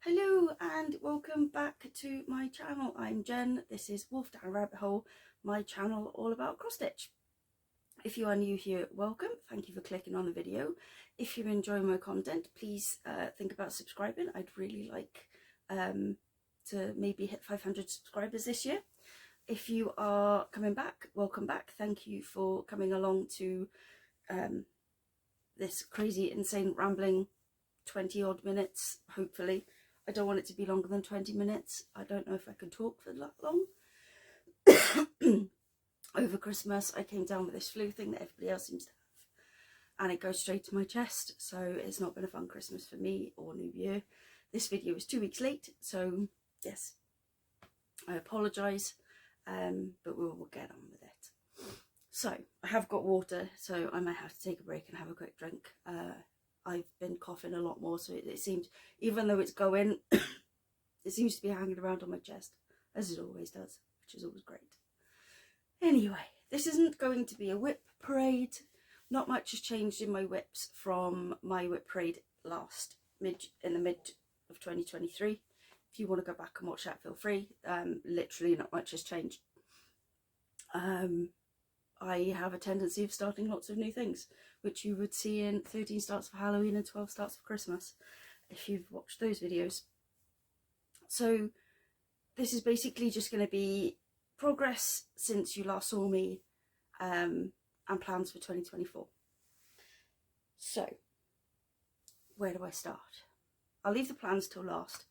Hello and welcome back to my channel. I'm Jen. This is Wolf Down Rabbit Hole, my channel all about cross stitch. If you are new here, welcome. Thank you for clicking on the video. If you're enjoying my content, please think about subscribing. I'd really like to maybe hit 500 subscribers this year. If you are coming back, welcome back. Thank you for coming along to this crazy, insane, rambling 20 odd minutes, hopefully. I don't want it to be longer than 20 minutes. I don't know if I can talk for that long. Over Christmas, I came down with this flu thing that everybody else seems to have. And it goes straight to my chest. So it's not been a fun Christmas for me or New Year. This video is 2 weeks late. So yes, I apologise. But we will get on with it. So I have got water. So I might have to take a break and have a quick drink. I've been coughing a lot more, so it seems, even though it's going, it seems to be hanging around on my chest, as it always does, which is always great. Anyway, this isn't going to be a whip parade. Not much has changed in my whips from my whip parade in the mid of 2023. If you want to go back and watch that, feel free. Literally not much has changed. I have a tendency of starting lots of new things, which you would see in 13 starts for Halloween and 12 starts for Christmas, if you've watched those videos. So this is basically just going to be progress since you last saw me, and plans for 2024. So where do I start? I'll leave the plans till last,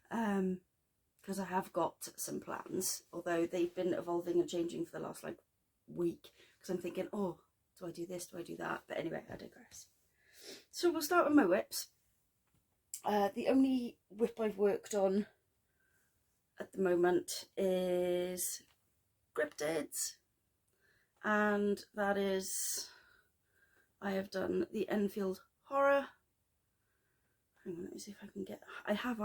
because I have got some plans, although they've been evolving and changing for the last week, because I'm thinking, oh, do I do this, do I do that? But anyway, I digress. So we'll start with my whips. The only whip I've worked on at the moment is Cryptids, and that is, I have done the Enfield Horror. Hang on, let me see if I can get, I've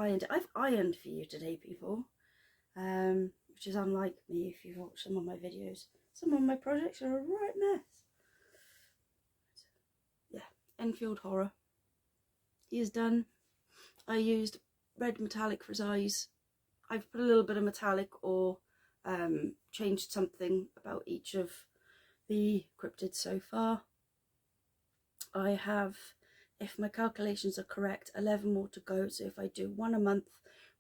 ironed for you today, people, which is unlike me if you've watched some of my videos. Some of my projects are a right mess. Yeah, Enfield Horror. He is done. I used red metallic for his eyes. I've put a little bit of metallic or changed something about each of the cryptids so far. I have, if my calculations are correct, 11 more to go. So if I do one a month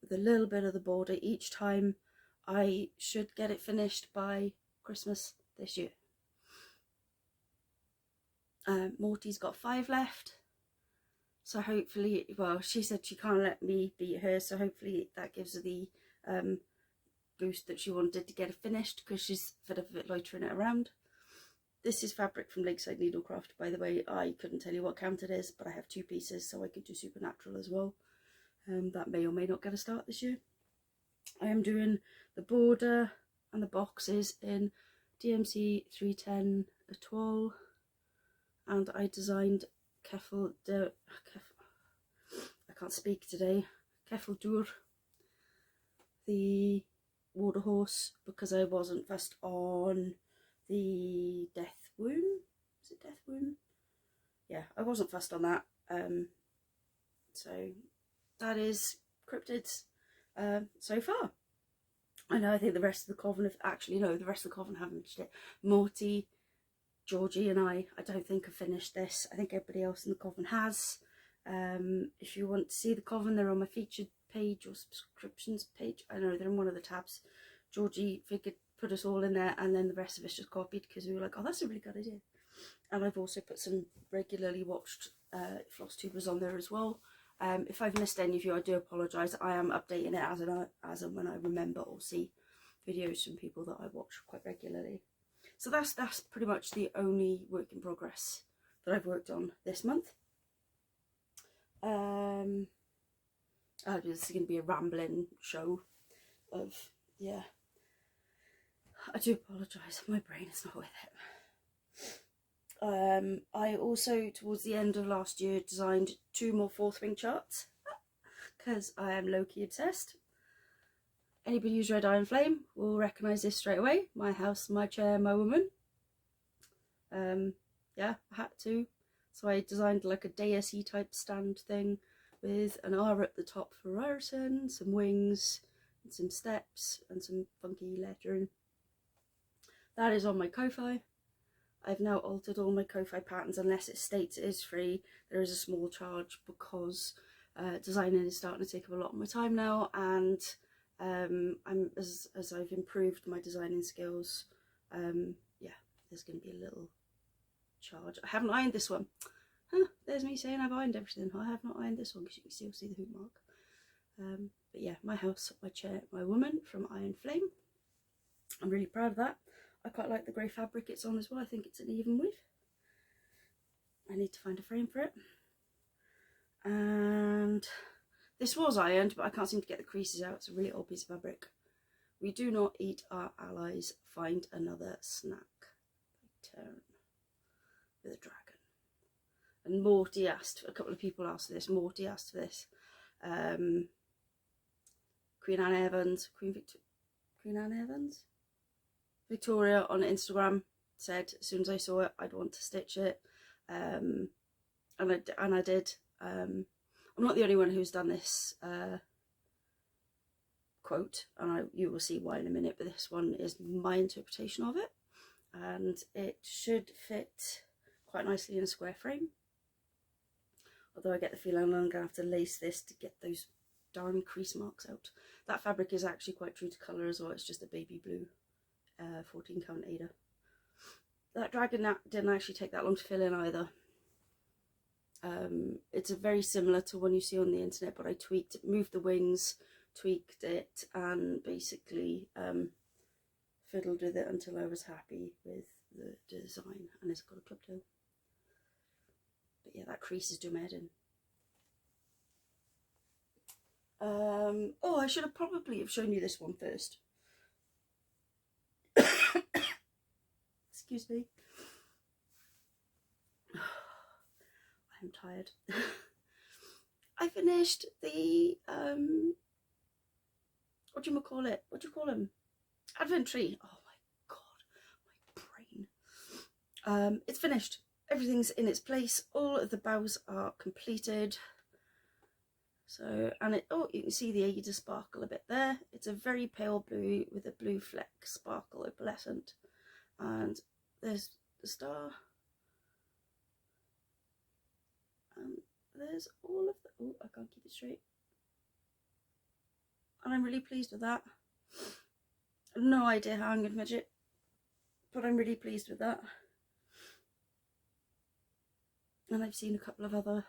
with a little bit of the border each time, I should get it finished by Christmas this year. Morty's got 5 left, so hopefully, well, she said she can't let me beat her, so hopefully that gives her the boost that she wanted to get it finished, because she's fed up of it loitering it around. This is fabric from Lakeside Needlecraft, by the way. I couldn't tell you what count it is, but I have 2 pieces, so I could do Supernatural as well. That may or may not get a start this year. I am doing the border and the boxes in DMC 310 Etoile, and I designed I can't speak today, Keffeldur, the water horse, because I wasn't fussed on the Death Wound. Is it Death Wound? Yeah, I wasn't fussed on that. So that is cryptids so far. I know, I think the rest of the Coven have, actually no, the rest of the Coven haven't finished it. Morty, Georgie and I don't think have finished this. I think everybody else in the Coven has. If you want to see the Coven, they're on my featured page or subscriptions page. I know they're in one of the tabs. Georgie figured put us all in there, and then the rest of us just copied, because we were like, oh, that's a really good idea. And I've also put some regularly watched flosstubers on there as well. If I've missed any of you, I do apologise. I am updating it as and when I remember or see videos from people that I watch quite regularly. So that's pretty much the only work in progress that I've worked on this month. This is going to be a rambling show of, yeah. I do apologise, my brain is not with it. I also, towards the end of last year, designed 2 more 4th ring charts, because I am low-key obsessed. Anybody who's read Iron Flame will recognise this straight away. My house, my chair, my woman. Yeah, I had to. So I designed like a deity type stand thing with an R at the top for Ryerson, some wings, and some steps, and some funky lettering. That is on my Ko-Fi. I've now altered all my Ko-Fi patterns. Unless it states it is free, there is a small charge because designing is starting to take up a lot of my time now, and as I've improved my designing skills, yeah, there's going to be a little charge. I haven't ironed this one. There's me saying I've ironed everything. I have not ironed this one because you can still see the hoop mark. But yeah, my house, my chair, my woman from Iron Flame. I'm really proud of that. I quite like the grey fabric it's on as well. I think it's an even width. I need to find a frame for it. And this was ironed, but I can't seem to get the creases out. It's a really old piece of fabric. We do not eat our allies. Find another snack. Turn with a dragon. And Morty asked, a couple of people asked for this. Morty asked for this. Queen Anne Evans, Victoria on Instagram said as soon as I saw it, I'd want to stitch it, and I did. I'm not the only one who's done this quote, and you will see why in a minute. But this one is my interpretation of it, and it should fit quite nicely in a square frame. Although I get the feeling I'm going to have to lace this to get those darn crease marks out. That fabric is actually quite true to colour as well. It's just a baby blue 14 count Ada. That dragon didn't actually take that long to fill in either. It's a very similar to one you see on the internet, but I tweaked it, moved the wings, tweaked it, and basically fiddled with it until I was happy with the design. And it's got a club tail. But yeah, that crease is doing my head in. Oh, I should have probably have shown you this one first. Excuse me. I'm tired. I finished the what do you call it? What do you call them? Advent tree. Oh my god, my brain. It's finished. Everything's in its place. All of the boughs are completed. So, and it, oh, you can see the Ada sparkle a bit there. It's a very pale blue with a blue fleck sparkle opalescent. And there's the star. And there's all of the, oh, I can't keep it straight. And I'm really pleased with that. No idea how I'm going to measure it, but I'm really pleased with that. And I've seen a couple of other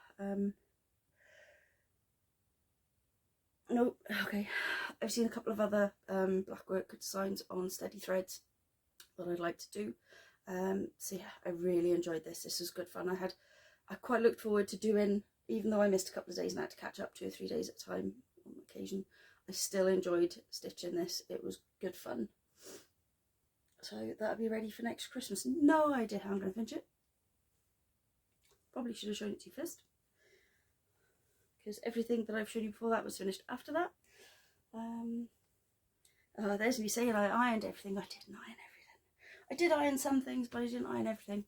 I've seen a couple of other blackwork designs on steady threads that I'd like to do. So yeah, I really enjoyed this. This was good fun. I quite looked forward to doing, even though I missed a couple of days and I had to catch up 2 or 3 days at a time on occasion, I still enjoyed stitching this. It was good fun. So that'll be ready for next Christmas. No idea how I'm going to finish it. Probably should have shown it to you first, because everything that I've shown you before that was finished after that. There's me saying I ironed everything. I didn't iron everything. I did iron some things, but I didn't iron everything.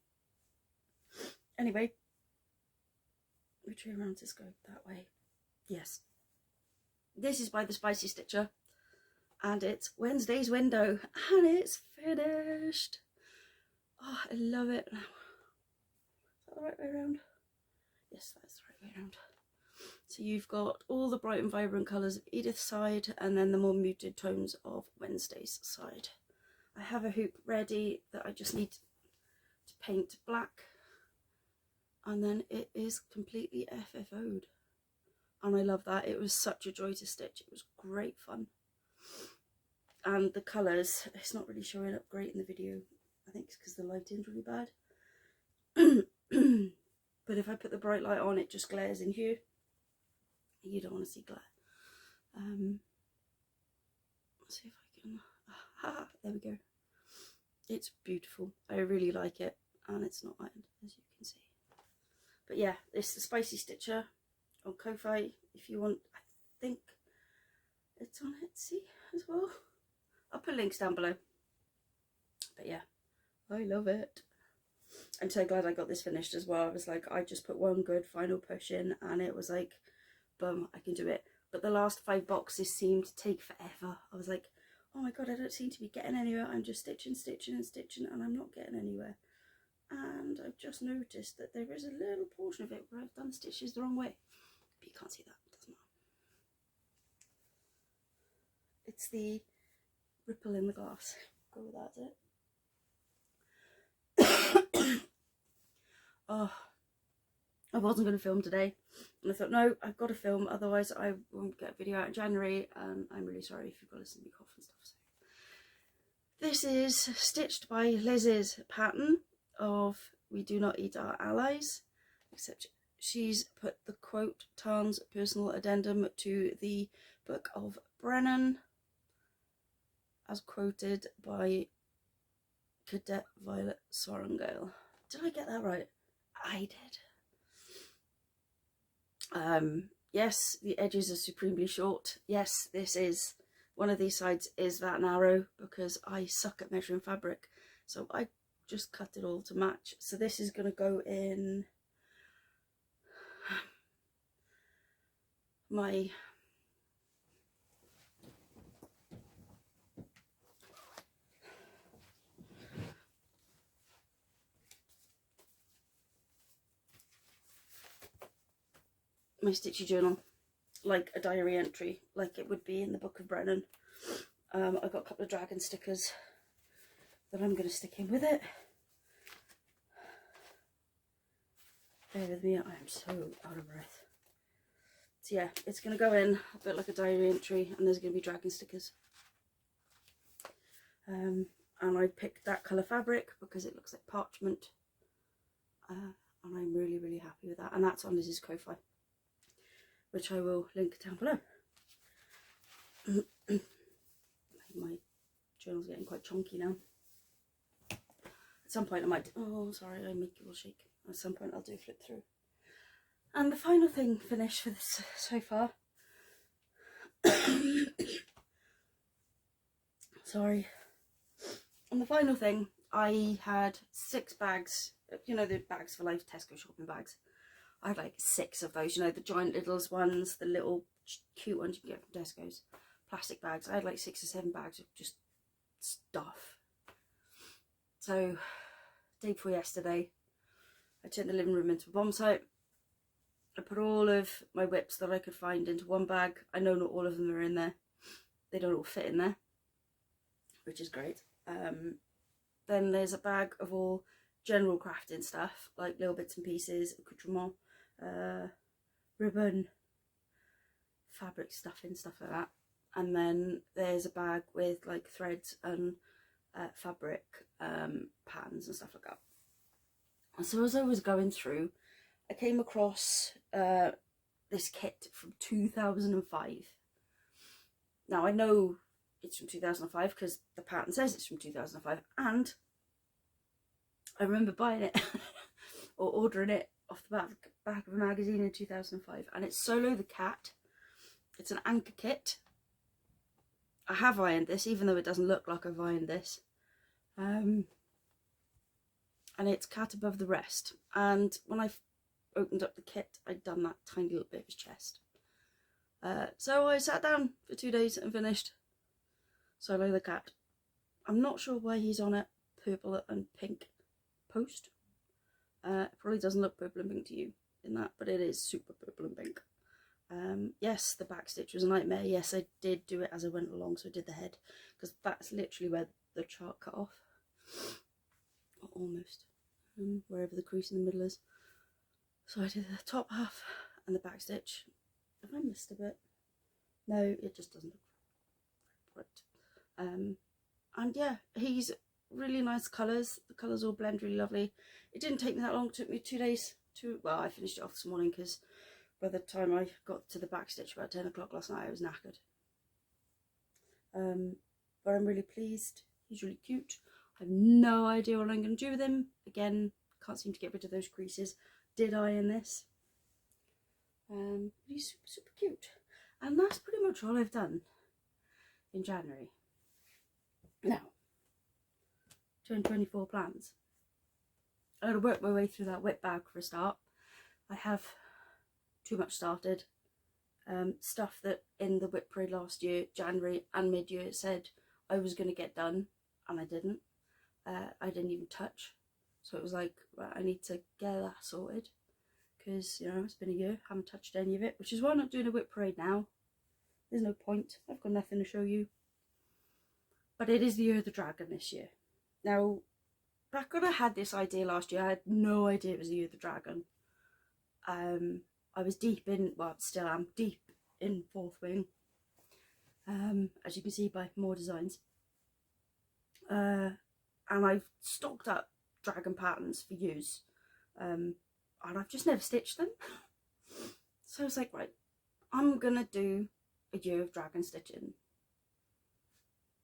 Anyway, which way around this go? That way. Yes. This is by the Spicy Stitcher, and it's Wednesday's window, and it's finished. Oh, I love it. Is that the right way around? Yes, that's the right way around. So you've got all the bright and vibrant colours of Edith's side, and then the more muted tones of Wednesday's side. I have a hoop ready that I just need to paint black, and then it is completely FFO'd. And I love that. It was such a joy to stitch. It was great fun. And the colours, it's not really showing up great in the video. I think it's because the lighting's really bad. But if I put the bright light on, it just glares in here. You don't want to see glare. Let's see if I can... there we go. It's beautiful. I really like it. And it's not ironed, as you can see. But yeah, it's the Spicy Stitcher on Ko-Fi. If you want, I think it's on Etsy as well. I'll put links down below. But yeah, I love it. I'm so glad I got this finished as well. I was like, I just put one good final push in, and it was like boom, I can do it. But the last 5 boxes seemed to take forever. I was like, oh my god, I don't seem to be getting anywhere. I'm just stitching, stitching and stitching, and I'm not getting anywhere. And I've just noticed that there is a little portion of it where I've done stitches the wrong way. But you can't see that, it doesn't matter. It's the ripple in the glass. Go with that, is it? Oh, I wasn't going to film today, and I thought, no, I've got to film, otherwise I won't get a video out in January, and I'm really sorry if you've got to listen to me cough and stuff. So this is stitched by Liz's pattern of We Do Not Eat Our Allies, except she's put the quote Tarn's personal addendum to the Book of Brennan, as quoted by Cadet Violet Sorrengale. Did I get that right? I did. Yes, the edges are supremely short. Yes, this is, one of these sides is that narrow because I suck at measuring fabric. So I just cut it all to match. So this is going to go in my stitchy journal, like a diary entry, like it would be in the Book of Brennan. I've got a couple of dragon stickers that I'm going to stick in with it. Bear with me, I am so out of breath. So yeah, it's going to go in a bit like a diary entry, and there's going to be dragon stickers. And I picked that colour fabric because it looks like parchment, and I'm really, really happy with that. And that's on Liz's Ko-fi, which I will link down below. My journal's getting quite chunky now. At some point I might, oh sorry, I make you all shake. At some point I'll do a flip through. And the final thing finished for this so far. Sorry. And the final thing, I had 6 bags, you know the bags for life, Tesco shopping bags. I had like 6 of those, you know, the giant little ones, the little cute ones you can get from Tesco's. Plastic bags. I had like 6 or 7 bags of just stuff. So, day before yesterday, I turned the living room into a bomb site. I put all of my whips that I could find into one bag. I know not all of them are in there. They don't all fit in there, which is great. Then there's a bag of all general crafting stuff, like little bits and pieces, accoutrement, ribbon, fabric stuffing, stuff like that. And then there's a bag with like threads and fabric patterns and stuff like that. And so as I was going through, I came across this kit from 2005. Now I know it's from 2005 because the pattern says it's from 2005, and I remember buying it or ordering it off the back of a magazine in 2005, and it's Solo the Cat. It's an anchor kit. I have ironed this, even though it doesn't look like I've ironed this. And it's cat above the rest. And when I opened up the kit, I'd done that tiny little bit of his chest. So I sat down for 2 days and finished Solo the Cat. I'm not sure why he's on a purple and pink post. It probably doesn't look purple and pink to you in that, but it is super purple and pink. Yes, the back stitch was a nightmare. Yes, I did do it as I went along, so I did the head, because that's literally where the chart cut off. Or almost. Wherever the crease in the middle is. So I did the top half and the back stitch. Have I missed a bit? No, it just doesn't look right. And yeah, he's really nice colours. The colours all blend really lovely. It didn't take me that long. It took me 2 days to, well, I finished it off this morning because by the time I got to the back stitch about 10 o'clock last night, I was knackered. But I'm really pleased. He's really cute. I have no idea what I'm going to do with him. Again, can't seem to get rid of those creases. Did iron this. He's super, super cute. And that's pretty much all I've done in January. Now, 224 plans. I'm going to work my way through that WIP bag for a start. I have too much started. stuff that in the w.i.p parade last year, January and mid-year, said I was going to get done, and I didn't. I didn't even touch. So it was like, right, I need to get that sorted, because, you know, it's been a year, haven't touched any of it, which is why I'm not doing a w.i.p parade now. There's no point, I've got nothing to show you. But it is the year of the dragon this year. Now, back when I had this idea last year, I had no idea it was the year of the dragon. I was deep in, well, still am deep in fourth wing, as you can see by more designs. And I've stocked up dragon patterns for years, and I've just never stitched them. So I was like, right, I'm gonna do a year of dragon stitching.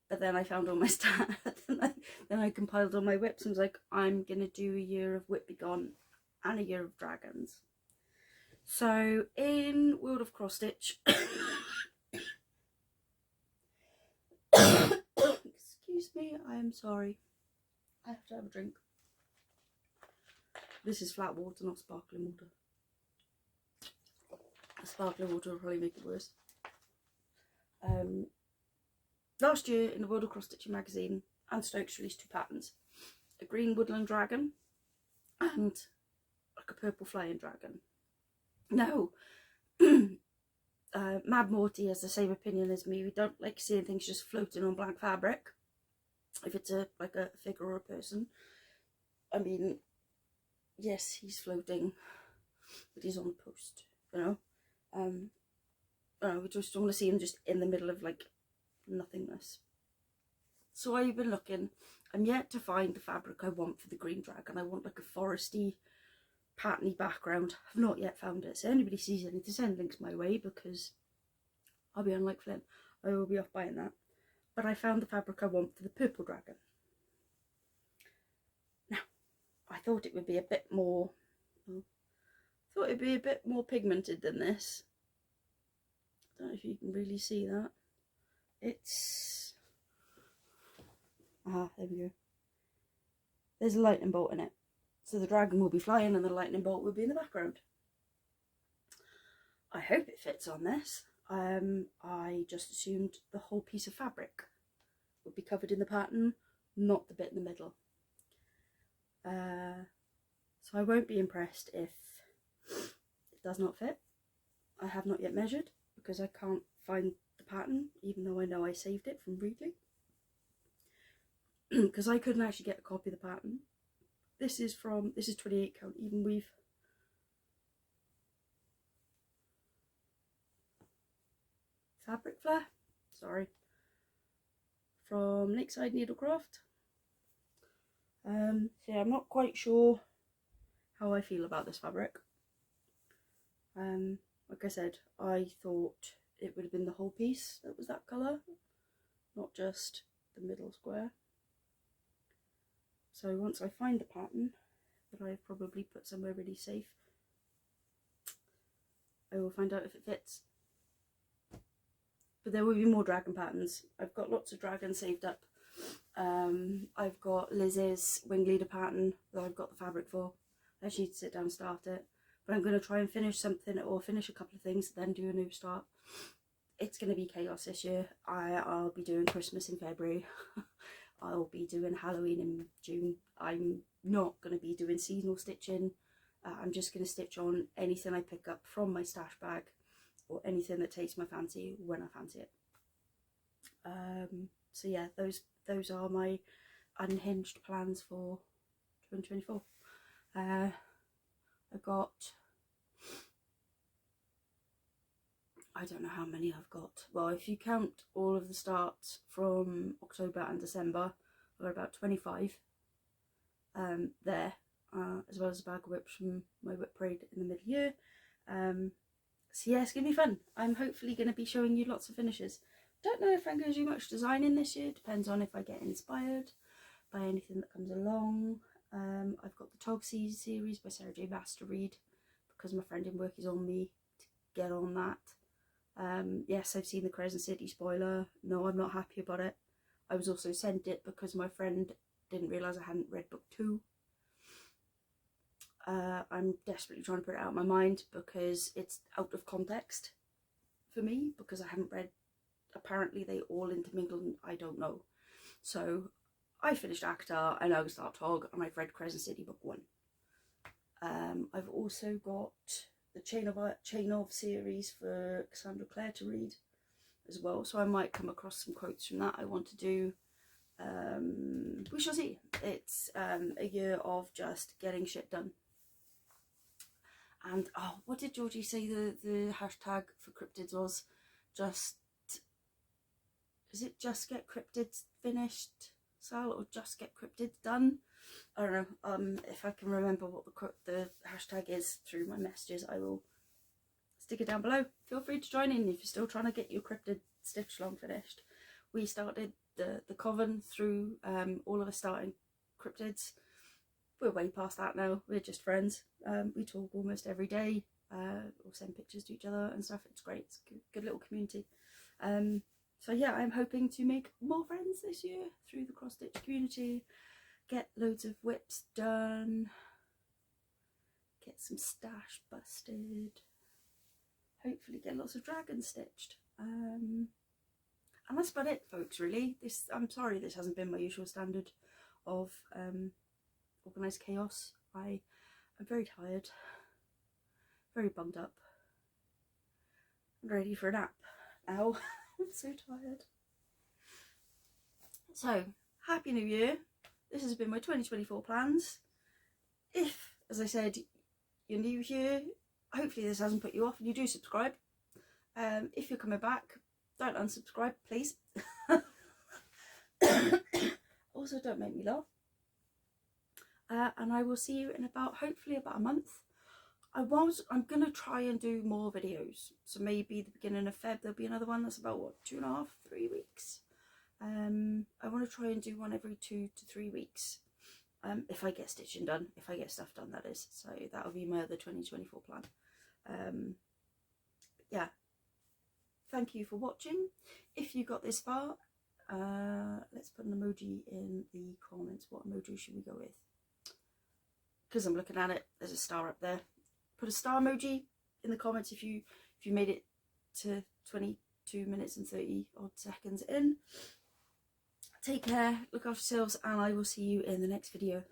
But then I found all my stats, then I compiled all my w.i.ps and was like, I'm gonna do a year of w.i.p Begone and a year of dragons. So in World of Cross Stitch, excuse me, I am sorry, I have to have a drink. This is flat water, not sparkling water. Sparkling water will probably make it worse. Last year in the World of Cross Stitching magazine, and Stokes released 2 patterns, a green woodland dragon and like a purple flying dragon. Now, Mad Morty has the same opinion as me. We don't like seeing things just floating on blank fabric, if it's like a figure or a person. I mean, yes, he's floating, but he's on a post, you know. We just don't want to see him just in the middle of like nothingness. So I've been looking. I'm yet to find the fabric I want for the green dragon. I want like a foresty, patterny background. I've not yet found it. So anybody sees any, to send links my way, because I'll be unlike Flynn. I will be off buying that. But I found the fabric I want for the purple dragon. Now, I thought it would be a bit more, pigmented than this. I don't know if you can really see that. It's, there we go. There's a lightning bolt in it. So the dragon will be flying and the lightning bolt will be in the background. I hope it fits on this. I just assumed the whole piece of fabric would be covered in the pattern, not the bit in the middle. So I won't be impressed if it does not fit. I have not yet measured because I can't find the pattern, even though I know I saved it from Readly. Because I couldn't actually get a copy of the pattern. This is 28 count even weave. Fabric Flare, sorry, from Lakeside Needlecraft. So yeah, I'm not quite sure how I feel about this fabric. Like I said, I thought it would have been the whole piece that was that colour, not just the middle square. So once I find the pattern that I've probably put somewhere really safe, I will find out if it fits. But there will be more dragon patterns. I've got lots of dragons saved up. I've got Liz's wing leader pattern that I've got the fabric for. I just need to sit down and start it. But I'm going to try and finish something, or finish a couple of things, then do a new start. It's going to be chaos this year. I'll be doing Christmas in February. I'll be doing Halloween in June. I'm not going to be doing seasonal stitching. I'm just going to stitch on anything I pick up from my stash bag, or anything that takes my fancy when I fancy it. So yeah, those are my unhinged plans for 2024. I got, I don't know how many I've got. Well, if you count all of the starts from October and December, I've got about 25 there, as well as a bag of w.i.ps from my w.i.p parade in the mid-year. So yeah, it's going to be fun. I'm hopefully going to be showing you lots of finishes. Don't know if I'm going to do much designing this year. Depends on if I get inspired by anything that comes along. I've got the Togsy series by Sarah J. Master read, because my friend in work is on me to get on that. Yes, I've seen the Crescent City spoiler. No, I'm not happy about it. I was also sent it because my friend didn't realise I hadn't read book 2. I'm desperately trying to put it out of my mind because it's out of context. for me, because I haven't read, apparently they all intermingle and I don't know. So I finished ACTA and now start TOG, and I've read Crescent City book 1. I've also got the Chain of series for Cassandra Clare to read as well, so I might come across some quotes from that I want to do. We shall see. It's a year of just getting shit done. And oh, what did Georgie say the hashtag for cryptids was? Is it just get cryptids finished, Sal, or just get cryptids done? I don't know. If I can remember what the hashtag is through my messages, I will stick it down below. Feel free to join in if you're still trying to get your cryptid stitch along finished. We started the Coven through all of us starting cryptids. We're way past that now. We're just friends. We talk almost every day, or send pictures to each other and stuff. It's great. It's a good little community. So yeah, I'm hoping to make more friends this year through the cross stitch community. Get loads of whips done. Get some stash busted. Hopefully get lots of dragons stitched. And that's about it, folks, really. I'm sorry this hasn't been my usual standard of organised chaos. I'm very tired, very bummed up. I'm ready for a nap now. I'm so tired. So, Happy New Year. This has been my 2024 plans. If, as I said, you're new here, hopefully this hasn't put you off and you do subscribe. If you're coming back, don't unsubscribe, please. Also, don't make me laugh. And I will see you in hopefully about a month. I'm going to try and do more videos. So maybe the beginning of Feb there'll be another one. That's about, what, 2.5, 3 weeks? I want to try and do one every 2 to 3 weeks. If I get stitching done. If I get stuff done, that is. So that'll be my other 2024 plan. Yeah. Thank you for watching. If you got this far, let's put an emoji in the comments. What emoji should we go with? Because I'm looking at it, there's a star up there. Put a star emoji in the comments if you made it to 22 minutes and 30 odd seconds in. Take care, look after yourselves, and I will see you in the next video.